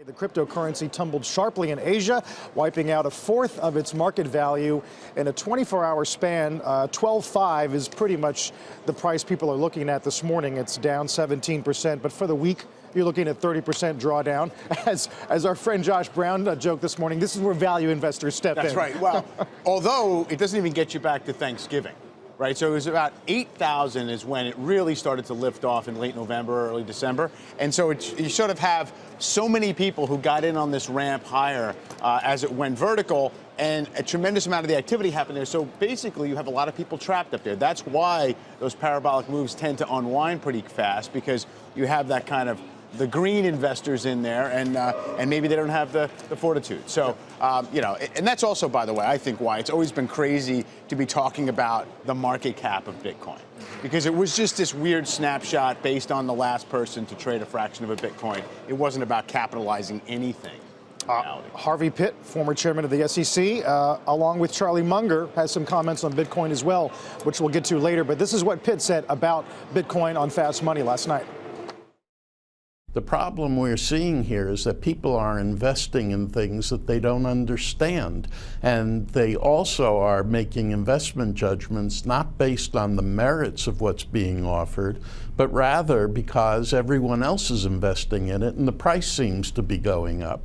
The cryptocurrency tumbled sharply in Asia, wiping out a fourth of its market value in a 24-hour span. 12.5 is pretty much the price people are looking at this morning. It's down 17%, but for the week, you're looking at 30% drawdown. As our friend Josh Brown joked this morning, this is where value investors step in. That's right. Well, although it doesn't even get you back to Thanksgiving. Right, so it was about 8,000 is when it really started to lift off in late November, early December. And so you sort of have so many people who got in on this ramp higher as it went vertical, and a tremendous amount of the activity happened there. So basically, you have a lot of people trapped up there. That's why those parabolic moves tend to unwind pretty fast, because you have that kind of the green investors in there, and maybe they don't have the fortitude. So, you know, and that's also, by the way, I think why it's always been crazy to be talking about the market cap of Bitcoin, because it was just this weird snapshot based on the last person to trade a fraction of a Bitcoin. It wasn't about capitalizing anything. Harvey Pitt, former chairman of the SEC, along with Charlie Munger, has some comments on Bitcoin as well, which we'll get to later. But this is what Pitt said about Bitcoin on Fast Money last night. The problem we're seeing here is that people are investing in things that they don't understand. And they also are making investment judgments not based on the merits of what's being offered, but rather because everyone else is investing in it and the price seems to be going up.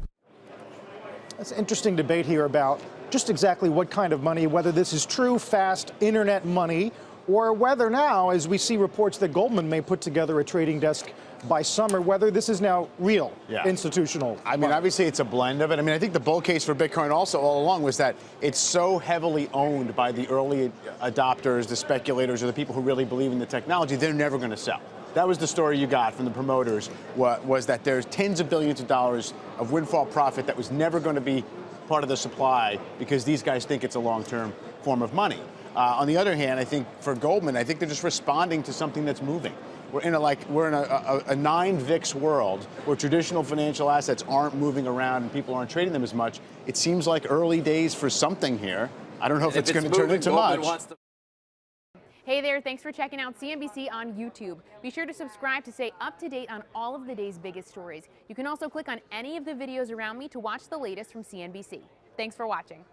That's an interesting debate here about just exactly what kind of money, whether this is true, fast internet money, or whether now, as we see reports that Goldman may put together a trading desk by summer, whether this is now real institutional. I mean, obviously it's a blend of it. I mean, I think the bull case for Bitcoin also all along was that it's so heavily owned by the early adopters, the speculators, or the people who really believe in the technology, they're never going to sell. That was the story you got from the promoters, was that there's tens of billions of dollars of windfall profit that was never going to be part of the supply because these guys think it's a long-term form of money. On the other hand, I think for Goldman, I think they're just responding to something that's moving. We're in a 9 VIX world where traditional financial assets aren't moving around and people aren't trading them as much. It seems like early days for something here. I don't know if it's going to turn into much. Hey there, thanks for checking out CNBC on YouTube. Be sure to subscribe to stay up to date on all of the day's biggest stories. You can also click on any of the videos around me to watch the latest from CNBC. Thanks for watching.